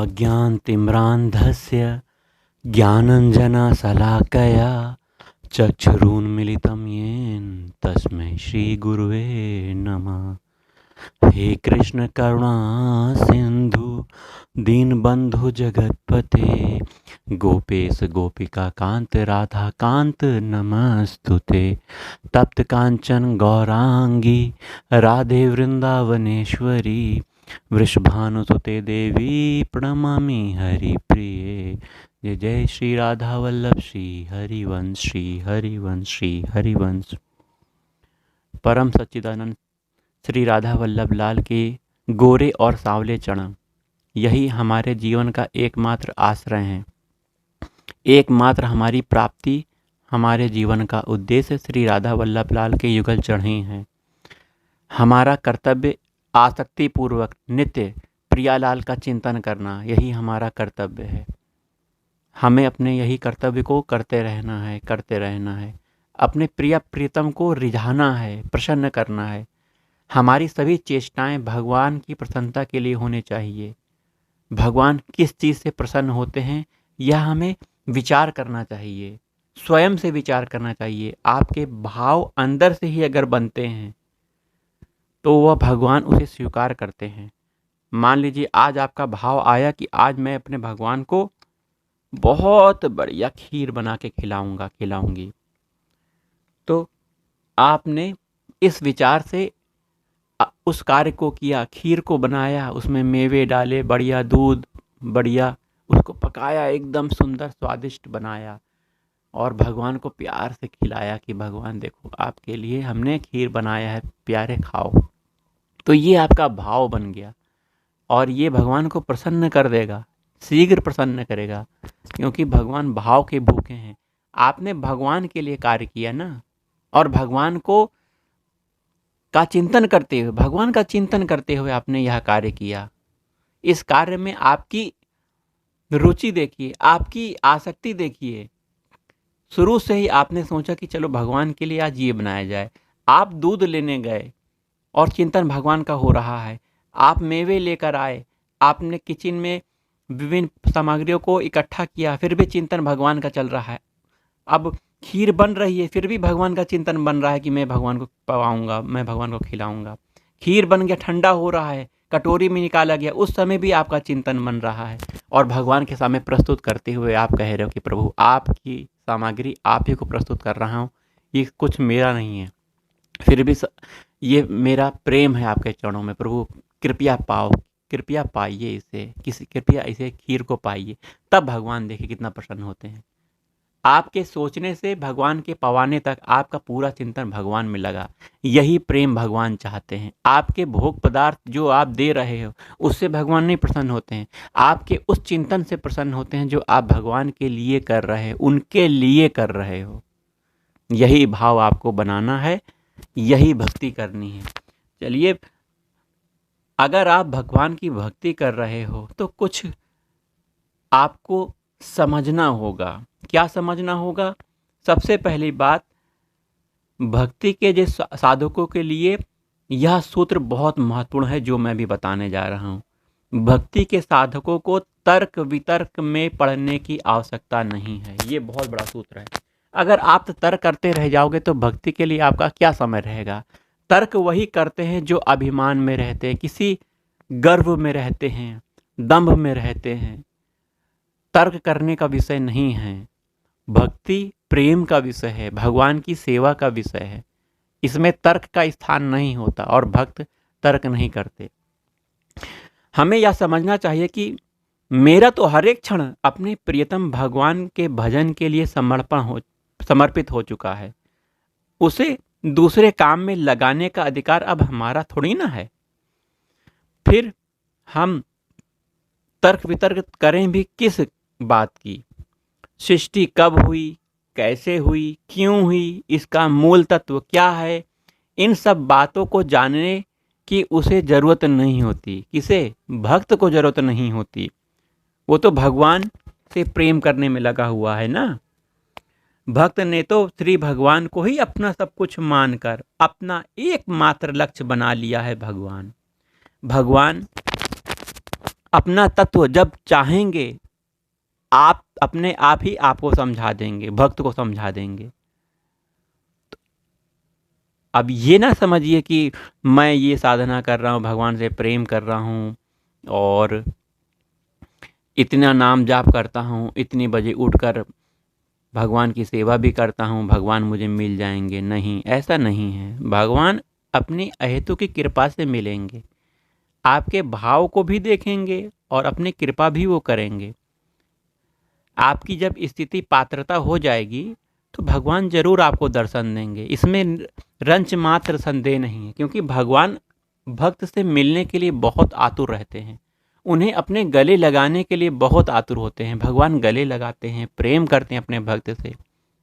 अज्ञानतिम्रान्धस्य ज्ञानञ्जनशलाकया चक्षुरुन्मीलितं येन तस्मै श्रीगुरुवे नमः। हे कृष्ण करुणा सिंधु दीनबंधु जगतपते गोपेश गोपिका कांत राधा कांत नमस्तुते। तप्त कांचन गौरांगी राधे वृंदावनेश्वरी वृषभानुसुते देवी प्रणमामि हरिप्रिये। जय जय श्री राधा वल्लभ श्री हरिवंश श्री हरिवंश श्री हरिवंश। परम सच्चिदानंद श्री राधा वल्लभ लाल के गोरे और सांवले चरण यही हमारे जीवन का एकमात्र आश्रय हैं, एकमात्र हमारी प्राप्ति, हमारे जीवन का उद्देश्य श्री राधा वल्लभ लाल के युगल चरण ही हैं। हमारा कर्तव्य आसक्ति पूर्वक नित्य प्रियालाल का चिंतन करना, यही हमारा कर्तव्य है। हमें अपने यही कर्तव्य को करते रहना है। अपने प्रिय प्रीतम को रिझाना है, प्रसन्न करना है। हमारी सभी चेष्टाएं भगवान की प्रसन्नता के लिए होनी चाहिए। भगवान किस चीज़ से प्रसन्न होते हैं यह हमें विचार करना चाहिए, स्वयं से विचार करना चाहिए। आपके भाव अंदर से ही अगर बनते हैं तो वह भगवान उसे स्वीकार करते हैं। मान लीजिए आज आपका भाव आया कि आज मैं अपने भगवान को बहुत बढ़िया खीर बना के खिलाऊंगी, तो आपने इस विचार से उस कार्य को किया, खीर को बनाया, उसमें मेवे डाले, बढ़िया दूध, बढ़िया उसको पकाया, एकदम सुंदर स्वादिष्ट बनाया और भगवान को प्यार से खिलाया कि भगवान देखो आपके लिए हमने खीर बनाया है, प्यारे खाओ। तो ये आपका भाव बन गया और ये भगवान को प्रसन्न कर देगा, शीघ्र प्रसन्न करेगा, क्योंकि भगवान भाव के भूखे हैं। आपने भगवान के लिए कार्य किया ना, और भगवान का चिंतन करते हुए आपने यह कार्य किया। इस कार्य में आपकी रुचि देखिए, आपकी आसक्ति देखिए। शुरू से ही आपने सोचा कि चलो भगवान के लिए आज ये बनाया जाए। आप दूध लेने गए और चिंतन भगवान का हो रहा है। आप मेवे लेकर आए, आपने किचन में विभिन्न सामग्रियों को इकट्ठा किया, फिर भी चिंतन भगवान का चल रहा है। अब खीर बन रही है, फिर भी भगवान का चिंतन बन रहा है कि मैं भगवान को पवाऊंगा, मैं भगवान को खिलाऊंगा। खीर बन गया, ठंडा हो रहा है, कटोरी में निकाला गया, उस समय भी आपका चिंतन बन रहा है और भगवान के सामने प्रस्तुत करते हुए आप कह रहे हो कि प्रभु आपकी सामग्री आप ही को प्रस्तुत कर रहा हूँ, ये कुछ मेरा नहीं है, फिर भी ये मेरा प्रेम है आपके चरणों में। प्रभु कृपया पाइए इसे, कृपया इसे खीर को पाइए। तब भगवान देखिए कितना प्रसन्न होते हैं। आपके सोचने से भगवान के पवाने तक आपका पूरा चिंतन भगवान में लगा। यही प्रेम भगवान चाहते हैं। आपके भोग पदार्थ जो आप दे रहे हो उससे भगवान नहीं प्रसन्न होते हैं, आपके उस चिंतन से प्रसन्न होते हैं जो आप भगवान के लिए कर रहे हो, उनके लिए कर रहे हो। यही भाव आपको बनाना है, यही भक्ति करनी है। चलिए, अगर आप भगवान की भक्ति कर रहे हो तो कुछ आपको समझना होगा। क्या समझना होगा? सबसे पहली बात, भक्ति के जो साधकों के लिए यह सूत्र बहुत महत्वपूर्ण है जो मैं भी बताने जा रहा हूँ। भक्ति के साधकों को तर्क वितर्क में पढ़ने की आवश्यकता नहीं है। ये बहुत बड़ा सूत्र है। अगर आप तर्क करते रह जाओगे तो भक्ति के लिए आपका क्या समय रहेगा? तर्क वही करते हैं जो अभिमान में रहते हैं, किसी गर्व में रहते हैं, दंभ में रहते हैं। तर्क करने का विषय नहीं है। भक्ति प्रेम का विषय है, भगवान की सेवा का विषय है। इसमें तर्क का स्थान नहीं होता और भक्त तर्क नहीं करते। हमें यह समझना चाहिए कि मेरा तो हर एक क्षण अपने प्रियतम भगवान के भजन के लिए समर्पित हो चुका है। उसे दूसरे काम में लगाने का अधिकार अब हमारा थोड़ी ना है। फिर हम तर्क वितर्क करें भी किस बात की? सृष्टि कब हुई, कैसे हुई, क्यों हुई, इसका मूल तत्व क्या है, इन सब बातों को जानने की उसे ज़रूरत नहीं होती। किसे? भक्त को ज़रूरत नहीं होती। वो तो भगवान से प्रेम करने में लगा हुआ है ना। भक्त ने तो श्री भगवान को ही अपना सब कुछ मानकर अपना एकमात्र लक्ष्य बना लिया है। भगवान अपना तत्व जब चाहेंगे, आप अपने आप ही आपको समझा देंगे, भक्त को समझा देंगे। अब ये ना समझिए कि मैं ये साधना कर रहा हूँ, भगवान से प्रेम कर रहा हूँ और इतना नाम जाप करता हूँ, इतनी बजे उठकर भगवान की सेवा भी करता हूँ, भगवान मुझे मिल जाएंगे। नहीं, ऐसा नहीं है। भगवान अपनी अहेतु की कृपा से मिलेंगे, आपके भाव को भी देखेंगे और अपनी कृपा भी वो करेंगे। आपकी जब स्थिति पात्रता हो जाएगी तो भगवान जरूर आपको दर्शन देंगे, इसमें रंच मात्र संदेह नहीं है। क्योंकि भगवान भक्त से मिलने के लिए बहुत आतुर रहते हैं, उन्हें अपने गले लगाने के लिए बहुत आतुर होते हैं। भगवान गले लगाते हैं, प्रेम करते हैं अपने भक्त से,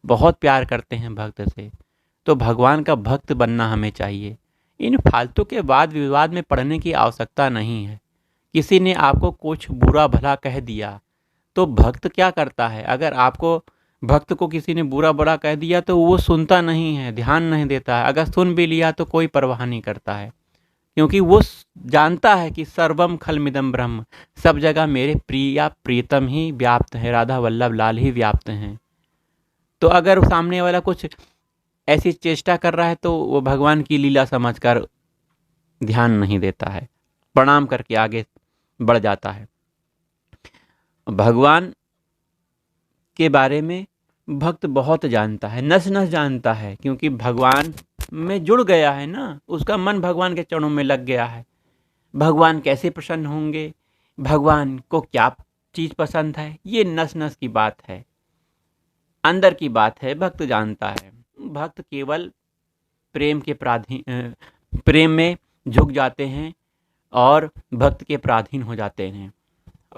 बहुत प्यार करते हैं भक्त से। तो भगवान का भक्त बनना हमें चाहिए। इन फालतू के वाद विवाद में पड़ने की आवश्यकता नहीं है। किसी ने आपको कुछ बुरा भला कह दिया तो भक्त क्या करता है? अगर आपको भक्त को किसी ने बुरा भला कह दिया तो वो सुनता नहीं है, ध्यान नहीं देता है। अगर सुन भी लिया तो कोई परवाह नहीं करता है, क्योंकि वो जानता है कि सर्वम खलमिदम ब्रह्म, सब जगह मेरे प्रिया प्रीतम ही व्याप्त है, राधा वल्लभ लाल ही व्याप्त हैं। तो अगर सामने वाला कुछ ऐसी चेष्टा कर रहा है तो वो भगवान की लीला समझकर ध्यान नहीं देता है, प्रणाम करके आगे बढ़ जाता है। भगवान के बारे में भक्त बहुत जानता है, नस नस जानता है, क्योंकि भगवान में जुड़ गया है ना, उसका मन भगवान के चरणों में लग गया है। भगवान कैसे प्रसन्न होंगे, भगवान को क्या चीज़ पसंद है, ये नस नस की बात है, अंदर की बात है, भक्त जानता है। भक्त केवल प्रेम में झुक जाते हैं और भक्त के पराधीन हो जाते हैं।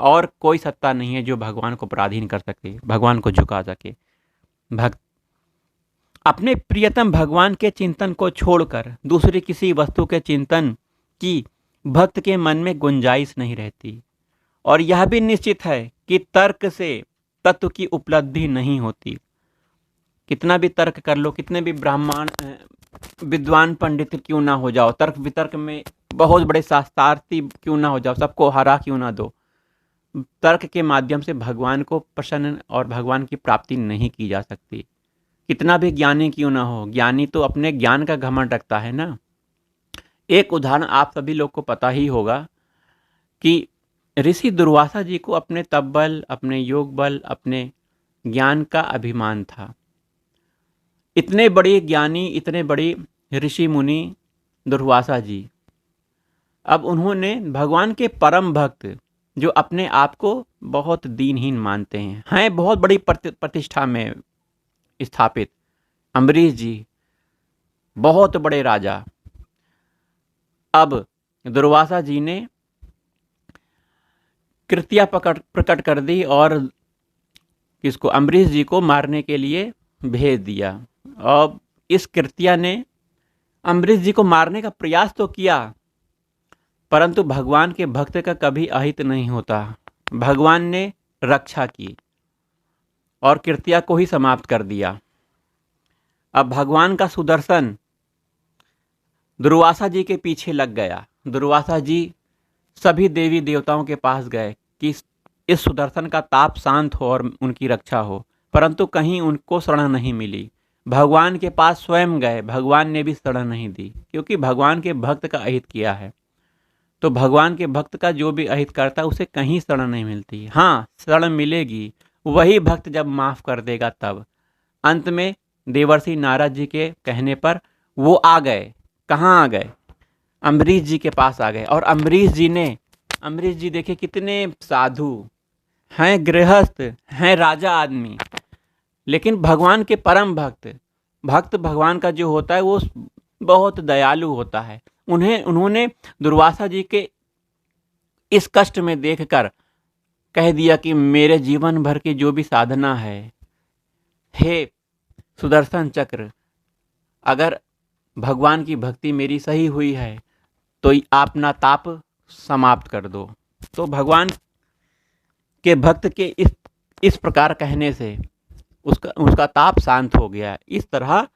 और कोई सत्ता नहीं है जो भगवान को पराधीन कर सके, भगवान को झुका सके। भक्त अपने प्रियतम भगवान के चिंतन को छोड़कर दूसरी किसी वस्तु के चिंतन की भक्त के मन में गुंजाइश नहीं रहती। और यह भी निश्चित है कि तर्क से तत्व की उपलब्धि नहीं होती। कितना भी तर्क कर लो, कितने भी ब्राह्मण विद्वान पंडित क्यों ना हो जाओ, तर्क वितर्क में बहुत बड़े शास्त्रार्थी क्यों ना हो जाओ, सबको हरा क्यों ना दो, तर्क के माध्यम से भगवान को प्रसन्न और भगवान की प्राप्ति नहीं की जा सकती। कितना भी ज्ञानी क्यों ना हो, ज्ञानी तो अपने ज्ञान का घमंड रखता है ना। एक उदाहरण आप सभी लोग को पता ही होगा कि ऋषि दुर्वासा जी को अपने तप बल, अपने योग बल, अपने ज्ञान का अभिमान था। इतने बड़े ज्ञानी, इतने बड़े ऋषि मुनि दुर्वासा जी, अब उन्होंने भगवान के परम भक्त जो अपने आप को बहुत दीनहीन मानते हैं बहुत बड़ी प्रतिष्ठा में स्थापित अम्बरीश जी, बहुत बड़े राजा, अब दुर्वासा जी ने कृत्या प्रकट कर दी और किसको, अम्बरीश जी को मारने के लिए भेज दिया। और इस कृत्या ने अम्बरीश जी को मारने का प्रयास तो किया, परंतु भगवान के भक्त का कभी अहित नहीं होता। भगवान ने रक्षा की और कृत्या को ही समाप्त कर दिया। अब भगवान का सुदर्शन दुर्वासा जी के पीछे लग गया। दुर्वासा जी सभी देवी देवताओं के पास गए कि इस सुदर्शन का ताप शांत हो और उनकी रक्षा हो, परंतु कहीं उनको शरण नहीं मिली। भगवान के पास स्वयं गए, भगवान ने भी शरण नहीं दी, क्योंकि भगवान के भक्त का अहित किया है। तो भगवान के भक्त का जो भी अहित करता है उसे कहीं शरण नहीं मिलती। हाँ, शरण मिलेगी वही भक्त जब माफ़ कर देगा तब। अंत में देवर्षि नारद जी के कहने पर वो आ गए। कहाँ आ गए? अम्बरीश जी के पास आ गए। और अम्बरीश जी देखिए कितने साधु हैं, गृहस्थ हैं, राजा आदमी, लेकिन भगवान के परम भक्त भगवान का जो होता है वो बहुत दयालु होता है। उन्होंने दुर्वासा जी के इस कष्ट में देखकर कह दिया कि मेरे जीवन भर की जो भी साधना है, हे सुदर्शन चक्र, अगर भगवान की भक्ति मेरी सही हुई है तो आप अपना ताप समाप्त कर दो। तो भगवान के भक्त के इस प्रकार कहने से उसका ताप शांत हो गया। इस तरह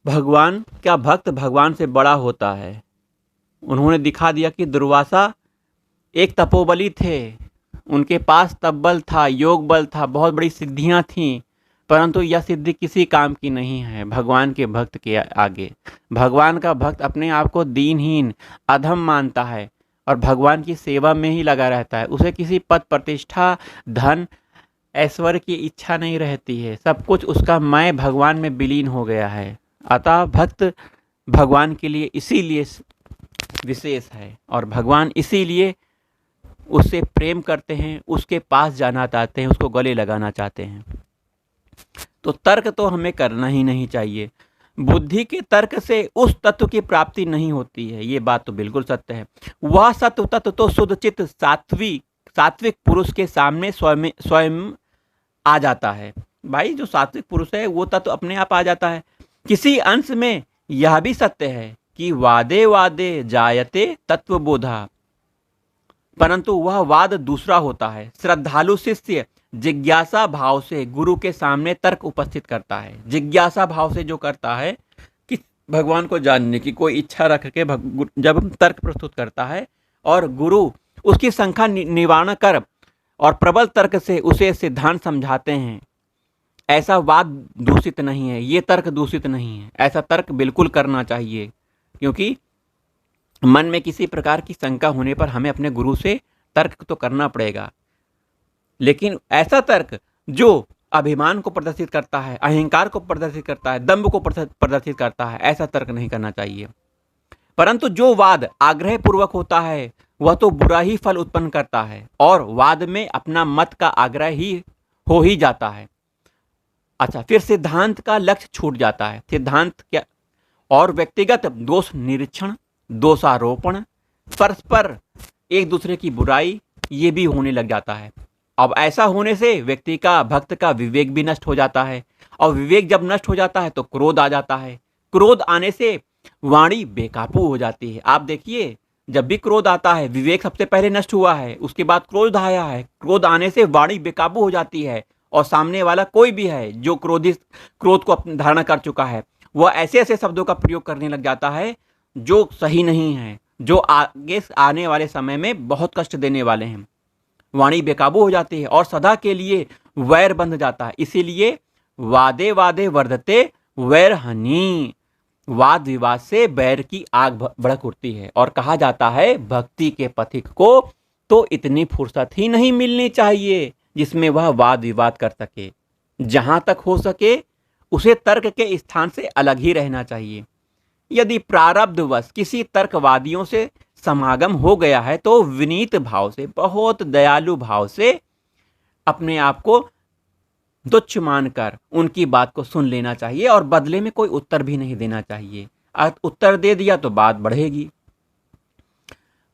भगवान का भक्त भगवान से बड़ा होता है। उन्होंने दिखा दिया कि दुर्वासा एक तपोबली थे, उनके पास तप बल था, योग बल था, बहुत बड़ी सिद्धियां थीं, परंतु यह सिद्धि किसी काम की नहीं है भगवान के भक्त के आगे। भगवान का भक्त अपने आप को दीनहीन, अधम मानता है और भगवान की सेवा में ही लगा रहता है। उसे किसी पद प्रतिष्ठा, धन, ऐश्वर्य की इच्छा नहीं रहती है। सब कुछ उसका मैं भगवान में विलीन हो गया है। अतः भक्त भगवान के लिए इसीलिए विशेष है और भगवान इसीलिए उससे प्रेम करते हैं, उसके पास जाना चाहते हैं, उसको गले लगाना चाहते हैं। तो तर्क तो हमें करना ही नहीं चाहिए। बुद्धि के तर्क से उस तत्व की प्राप्ति नहीं होती है, ये बात तो बिल्कुल सत्य है। वह सत्व तत्व तो शुद्ध चित्त सात्विक पुरुष के सामने स्वयं आ जाता है। भाई जो सात्विक पुरुष है वो तत्व अपने आप आ जाता है। किसी अंश में यह भी सत्य है कि वादे वादे जायते तत्वबोधा, परंतु वह वाद दूसरा होता है। श्रद्धालु शिष्य जिज्ञासा भाव से गुरु के सामने तर्क उपस्थित करता है। जिज्ञासा भाव से जो करता है कि भगवान को जानने की कोई इच्छा रख के जब तर्क प्रस्तुत करता है और गुरु उसकी शंका निवारण कर और प्रबल तर्क से उसे सिद्धांत समझाते हैं, ऐसा वाद दूषित नहीं है, ये तर्क दूषित नहीं है। ऐसा तर्क बिल्कुल करना चाहिए, क्योंकि मन में किसी प्रकार की शंका होने पर हमें अपने गुरु से तर्क तो करना पड़ेगा। लेकिन ऐसा तर्क जो अभिमान को प्रदर्शित करता है, अहंकार को प्रदर्शित करता है, दंभ को प्रदर्शित करता है, ऐसा तर्क नहीं करना चाहिए। परंतु जो वाद आग्रह पूर्वक होता है वह तो बुरा ही फल उत्पन्न करता है और वाद में अपना मत का आग्रह ही हो ही जाता है। अच्छा, फिर सिद्धांत का लक्ष्य छूट जाता है। सिद्धांत क्या और व्यक्तिगत दोष निरीक्षण, दोषारोपण, परस्पर एक दूसरे की बुराई, ये भी होने लग जाता है। अब ऐसा होने से व्यक्ति का, भक्त का विवेक भी नष्ट हो जाता है और विवेक जब नष्ट हो जाता है तो क्रोध आ जाता है। क्रोध आने से वाणी बेकाबू हो जाती है। आप देखिए, जब भी क्रोध आता है, विवेक सबसे पहले नष्ट हुआ है, उसके बाद क्रोध आया है। क्रोध आने से वाणी बेकाबू हो जाती है और सामने वाला कोई भी है जो क्रोध को धारण कर चुका है, वह ऐसे ऐसे शब्दों का प्रयोग करने लग जाता है जो सही नहीं है, जो आगे आने वाले समय में बहुत कष्ट देने वाले हैं। वाणी बेकाबू हो जाती है और सदा के लिए वैर बंध जाता है। इसीलिए वादे वादे वर्धते वैर हनी, वाद विवाद से बैर की आग भड़क उठती है। और कहा जाता है भक्ति के पथिक को तो इतनी फुर्सत ही नहीं मिलनी चाहिए जिसमें वह वाद विवाद कर सके। जहां तक हो सके उसे तर्क के स्थान से अलग ही रहना चाहिए। यदि प्रारब्धवश किसी तर्कवादियों से समागम हो गया है तो विनीत भाव से, बहुत दयालु भाव से अपने आप को तुच्छ मानकर उनकी बात को सुन लेना चाहिए और बदले में कोई उत्तर भी नहीं देना चाहिए। उत्तर दे दिया तो बात बढ़ेगी।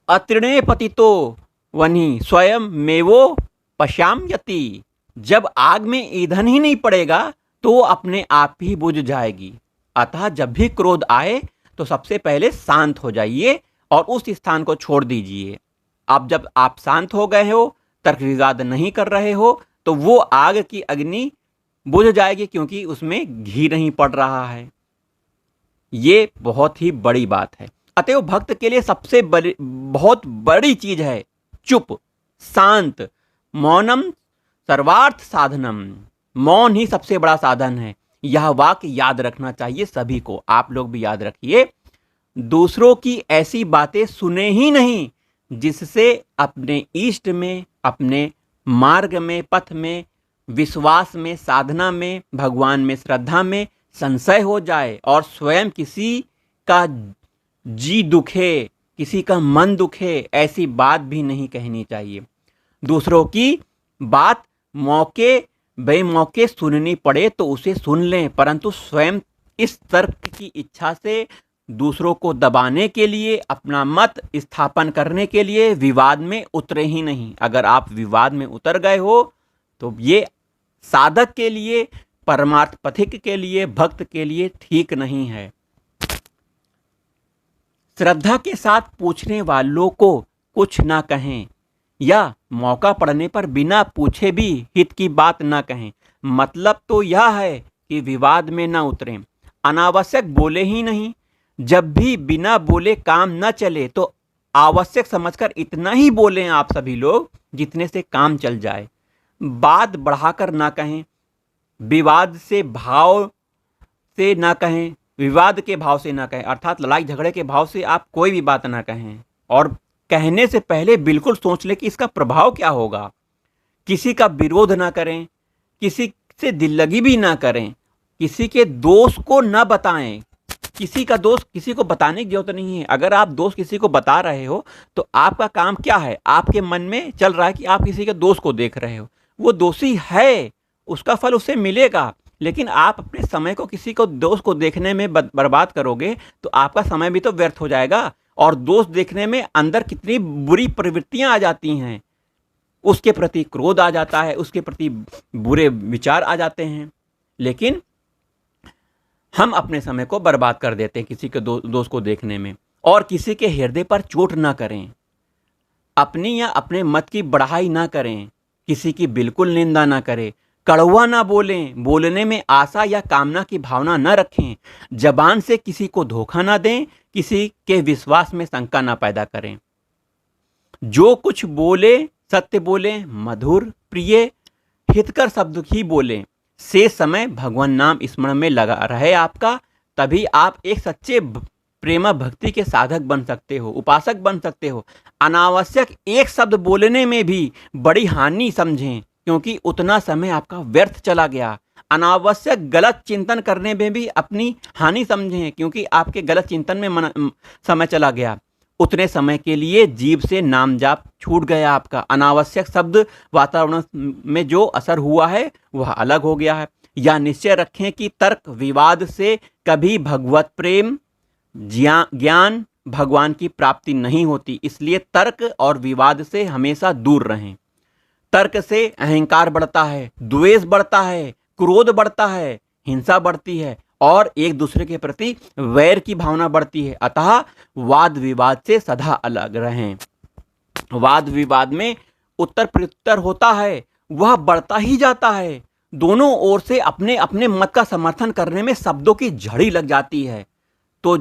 अतृणे पतितो वनी स्वयं मेवो पश्याम्यति, जब आग में ईंधन ही नहीं पड़ेगा तो वो अपने आप ही बुझ जाएगी। अतः जब भी क्रोध आए तो सबसे पहले शांत हो जाइए और उस स्थान को छोड़ दीजिए। अब जब आप शांत हो गए हो, तर्क विवाद नहीं कर रहे हो, तो वो आग की अग्नि बुझ जाएगी, क्योंकि उसमें घी नहीं पड़ रहा है। ये बहुत ही बड़ी बात है। अतएव भक्त के लिए सबसे बहुत बड़ी चीज है चुप, शांत, मौनम सर्वार्थ साधनम। मौन ही सबसे बड़ा साधन है। यह वाक्य याद रखना चाहिए सभी को, आप लोग भी याद रखिए। दूसरों की ऐसी बातें सुने ही नहीं जिससे अपने इष्ट में, अपने मार्ग में, पथ में, विश्वास में, साधना में, भगवान में श्रद्धा में संशय हो जाए और स्वयं किसी का जी दुखे, किसी का मन दुखे, ऐसी बात भी नहीं कहनी चाहिए। दूसरों की बात मौके बेमौके सुननी पड़े तो उसे सुन लें, परंतु स्वयं इस तर्क की इच्छा से दूसरों को दबाने के लिए, अपना मत स्थापन करने के लिए विवाद में उतरे ही नहीं। अगर आप विवाद में उतर गए हो तो ये साधक के लिए, परमार्थ पथिक के लिए, भक्त के लिए ठीक नहीं है। श्रद्धा के साथ पूछने वालों को कुछ ना कहें या मौका पड़ने पर बिना पूछे भी हित की बात ना कहें। मतलब तो यह है कि विवाद में ना उतरें, अनावश्यक बोले ही नहीं। जब भी बिना बोले काम न चले तो आवश्यक समझकर इतना ही बोलें आप सभी लोग जितने से काम चल जाए। बात बढ़ाकर ना कहें, विवाद से भाव से ना कहें, विवाद के भाव से ना कहें, अर्थात लड़ाई झगड़े के भाव से आप कोई भी बात ना कहें। और कहने से पहले बिल्कुल सोच लें कि इसका प्रभाव क्या होगा। किसी का विरोध ना करें, किसी से दिल लगी भी ना करें, किसी के दोष को ना बताएं। किसी का दोष किसी को बताने की जरूरत नहीं है। अगर आप दोष किसी को बता रहे हो तो आपका काम क्या है, आपके मन में चल रहा है कि आप किसी के दोष को देख रहे हो। वो दोषी है, उसका फल उसे मिलेगा, लेकिन आप अपने समय को किसी को दोष को देखने में बर्बाद करोगे तो आपका समय भी तो व्यर्थ हो जाएगा। और दोष देखने में अंदर कितनी बुरी प्रवृत्तियां आ जाती हैं, उसके प्रति क्रोध आ जाता है, उसके प्रति बुरे विचार आ जाते हैं। लेकिन हम अपने समय को बर्बाद कर देते हैं किसी के दोष को देखने में। और किसी के हृदय पर चोट ना करें, अपनी या अपने मत की बढ़ाई ना करें, किसी की बिल्कुल निंदा ना करें, कड़वा ना बोलें, बोलने में आशा या कामना की भावना न रखें, जबान से किसी को धोखा ना दें, किसी के विश्वास में शंका ना पैदा करें। जो कुछ बोले सत्य बोलें, मधुर प्रिय हितकर शब्द ही बोलें। से समय भगवान नाम स्मरण में लगा रहे आपका, तभी आप एक सच्चे प्रेम भक्ति के साधक बन सकते हो, उपासक बन सकते हो। अनावश्यक एक शब्द बोलने में भी बड़ी हानि समझें, क्योंकि उतना समय आपका व्यर्थ चला गया। अनावश्यक गलत चिंतन करने में भी अपनी हानि समझें, क्योंकि आपके गलत चिंतन में समय चला गया। उतने समय के लिए जीभ से नाम जाप छूट गया आपका। अनावश्यक शब्द वातावरण में जो असर हुआ है वह अलग हो गया है। या निश्चय रखें कि तर्क विवाद से कभी भगवत प्रेम ज्ञान भगवान की प्राप्ति नहीं होती। इसलिए तर्क और विवाद से हमेशा दूर रहें। तर्क से अहंकार बढ़ता है, द्वेष बढ़ता है, क्रोध बढ़ता है, हिंसा बढ़ती है और एक दूसरे के प्रति वैर की भावना बढ़ती है। अतः वाद विवाद से सदा अलग रहें। वाद विवाद में उत्तर प्रत्युत्तर होता है, वह बढ़ता ही जाता है। दोनों ओर से अपने अपने मत का समर्थन करने में शब्दों की झड़ी लग जाती है। तो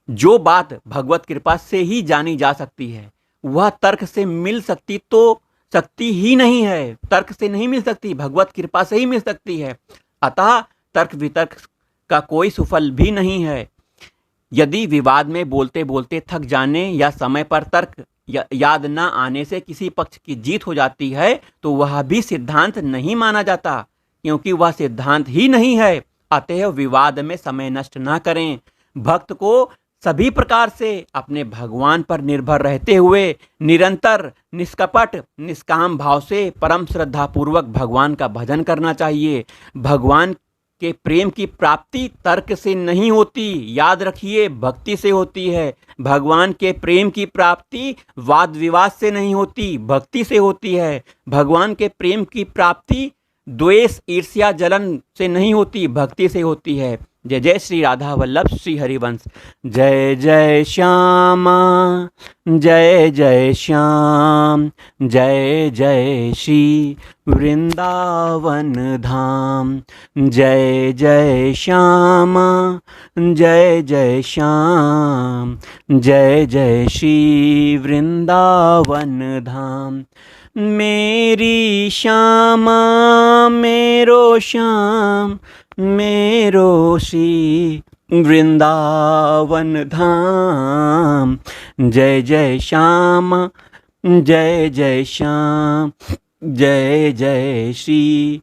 जो बात भगवत कृपा से ही जानी जा सकती है वह तर्क से मिल सकती ही नहीं है। तर्क से नहीं मिल सकती, भगवत कृपा से ही मिल सकती है। अतः तर्क वितर्क का कोई सुफल भी नहीं है। यदि विवाद में बोलते बोलते थक जाने या समय पर तर्क याद न आने से किसी पक्ष की जीत हो जाती है तो वह भी सिद्धांत नहीं माना जाता, क्योंकि वह सिद्धांत ही नहीं है। अतः विवाद में समय नष्ट ना करें। भक्त को सभी प्रकार से अपने भगवान पर निर्भर रहते हुए निरंतर निष्कपट निष्काम भाव से परम श्रद्धा पूर्वक भगवान का भजन करना चाहिए। भगवान के प्रेम की प्राप्ति तर्क से नहीं होती, याद रखिए, भक्ति से होती है। भगवान के प्रेम की प्राप्ति वाद विवाद से नहीं होती, भक्ति से होती है। भगवान के प्रेम की प्राप्ति द्वेष ईर्ष्या जलन से नहीं होती, भक्ति से होती है। जय जय श्री राधा वल्लभ श्री हरिवंश। जय जय श्यामा जय जय श्याम, जय जय श्री वृंदावन धाम। जय जय श्यामा जय जय श्याम, जय जय श्री वृंदावन धाम। मेरी श्यामा मेरो श्याम, मेरो श्री वृंदावन धाम। जय जय श्याम जय जय श्याम, जय जय श्री